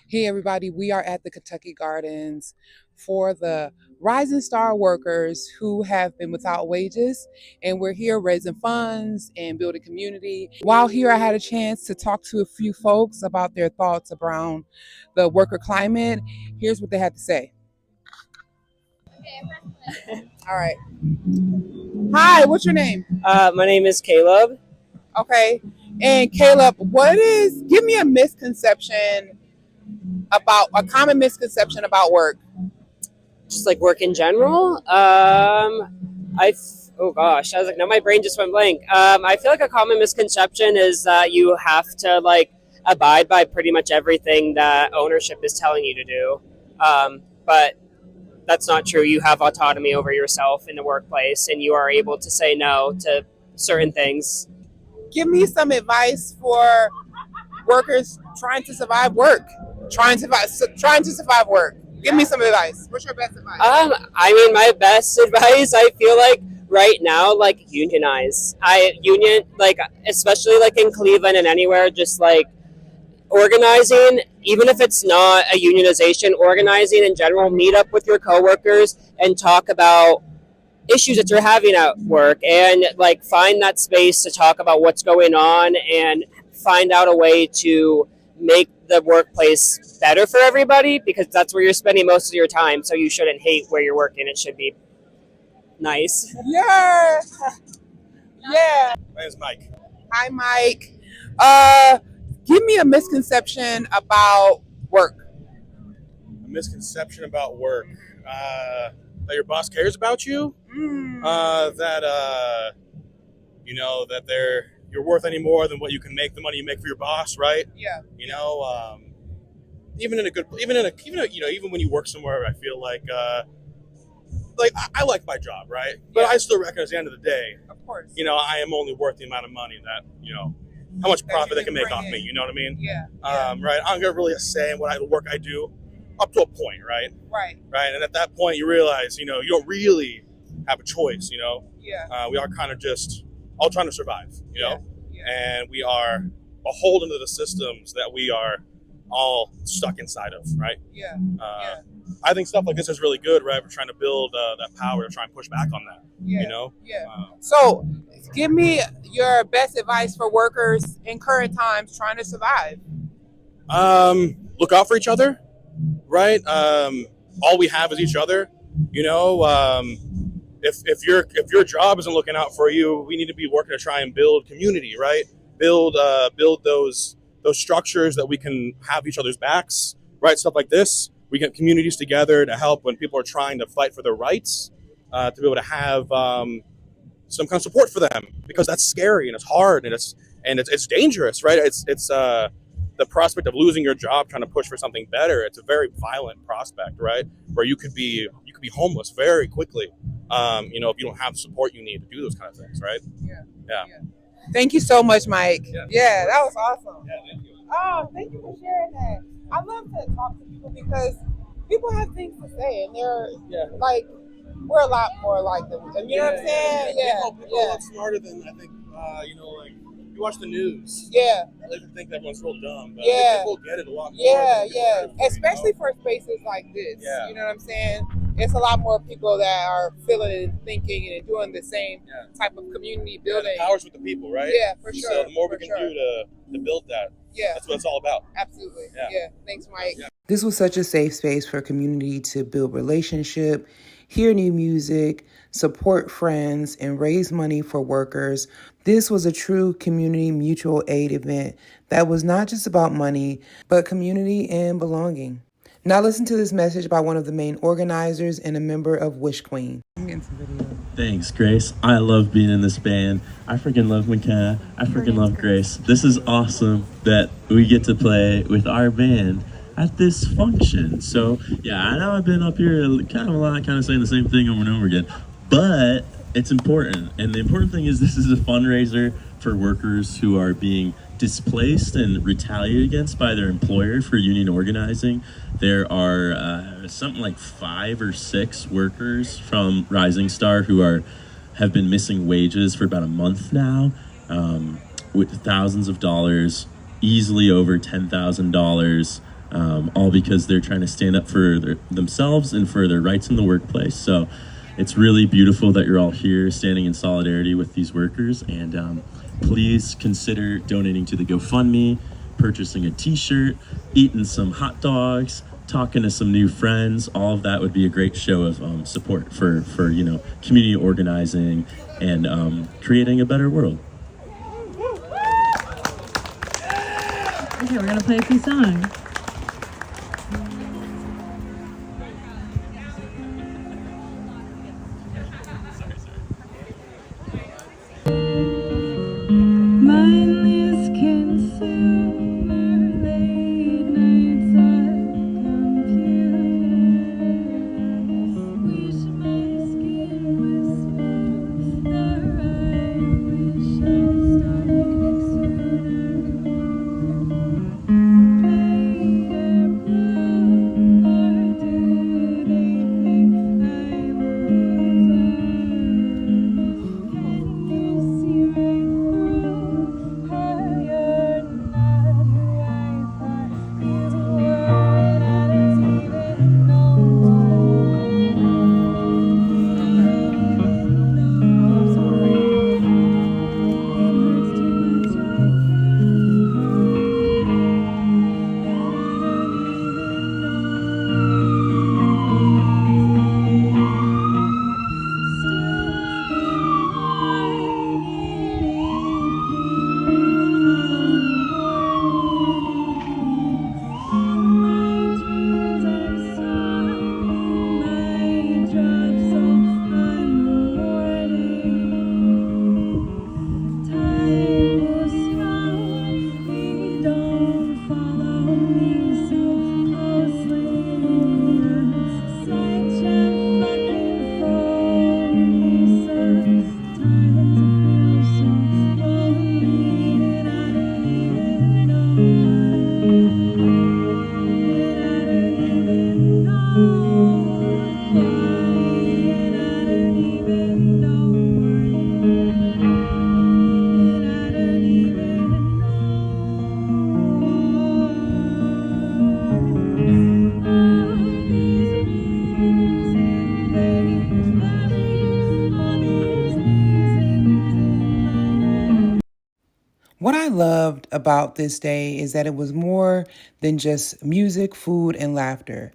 Hey, everybody, we are at the Kentucky Gardens for the Rising Star workers who have been without wages. And we're here raising funds and building community. While here, I had a chance to talk to a few folks about their thoughts around the worker climate. Here's what they had to say. All right. Hi, what's your name? My name is Caleb. Okay. And Caleb, give me a misconception about a common misconception about work. Just like work in general. Oh gosh, I was like, no, my brain just went blank. I feel like a common misconception is that you have to like abide by pretty much everything that ownership is telling you to do. But that's not true. You have autonomy over yourself in the workplace, and you are able to say no to certain things. Give me some advice for workers trying to survive work. Trying to survive work. Give me some advice. What's your best advice? I mean, my best advice, I feel like right now, like unionize. Like especially like in Cleveland and anywhere, just like organizing, even if it's not a unionization, organizing in general, meet up with your coworkers and talk about issues that you're having at work and like find that space to talk about what's going on and find out a way to make the workplace better for everybody, because that's where you're spending most of your time. So you shouldn't hate where you're working. It should be nice. Yeah. Yeah. My name's Mike. Hi, Mike. Give me a misconception about work. A misconception about work. That your boss cares about you. That you're worth any more than what you can make, the money you make for your boss, right? Yeah. Even when you work somewhere, I feel like I like my job, right? But Yeah. I still reckon at the end of the day, Of course. I am only worth the amount of money that how much profit you they can can make bring off me. in. You know what I mean? Yeah. Right. I'm gonna really say in the work I do, up to a point, right? Right. Right. And at that point, you realize, you don't really have a choice. Yeah. We are kind of just all trying to survive. Yeah. And we are beholden to the systems that we are all stuck inside of, right? Yeah. I think stuff like this is really good, right? We're trying to build that power to try and push back on that. Yeah. Yeah. So, give me your best advice for workers in current times trying to survive. Look out for each other, right? All we have is each other. If your job isn't looking out for you, we need to be working to try and build community, right? Build those structures that we can have each other's backs, right? Stuff like this. We get communities together to help when people are trying to fight for their rights, to be able to have some kind of support for them, because that's scary and it's hard and it's dangerous, right? It's the prospect of losing your job trying to push for something better. It's a very violent prospect, right? Where you could be homeless very quickly, if you don't have the support you need to do those kind of things, right? Yeah. Thank you so much, Mike. Yeah, that was awesome. Yeah, thank you. Oh, thank you for sharing that. I love to talk to people because people have things to say, and they're like, we're a lot more like them. You know what I'm saying? People are a lot smarter than I think. You watch the news. Yeah. I like to think that everyone's real dumb, but people get it a lot more. Yeah. Especially for spaces like this. Yeah. You know what I'm saying? It's a lot more people that are feeling and thinking and doing the same type of community building. The power's with the people, right? Yeah, for sure. So the more we can do to build that, that's what it's all about. Absolutely. Yeah. Thanks, Mike. Yeah. This was such a safe space for community to build relationship, hear new music, support friends, and raise money for workers. This was a true community mutual aid event that was not just about money, but community and belonging. Now listen to this message by one of the main organizers and a member of WISHQUEEN. I'm getting some video. Thanks, Grace. I love being in this band. I freaking love McKenna. I freaking love Grace. This is awesome that we get to play with our band at this function. So, yeah, I know I've been up here kind of a lot, kind of saying the same thing over and over again, but it's important. And the important thing is this is a fundraiser for workers who are being displaced and retaliated against by their employer for union organizing. There are something like 5 or 6 workers from Rising Star who have been missing wages for about a month now, with thousands of dollars, easily over $10,000 all because they're trying to stand up for themselves and for their rights in the workplace. So it's really beautiful that you're all here standing in solidarity with these workers, and please consider donating to the GoFundMe, purchasing a t-shirt, eating some hot dogs, talking to some new friends. All of that would be a great show of support for community organizing and creating a better world. Okay, we're gonna play a few songs. Mindless consumer, late nights on computers. Wish my skin was smooth, or I wish I started What I loved about this day is that it was more than just music, food, and laughter.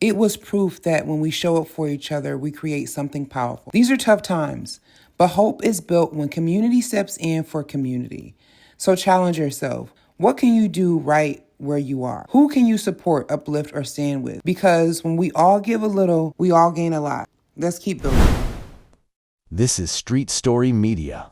It was proof that when we show up for each other, we create something powerful. These are tough times, but hope is built when community steps in for community. So challenge yourself. What can you do right where you are? Who can you support, uplift, or stand with? Because when we all give a little, we all gain a lot. Let's keep building. This is Street Story Media.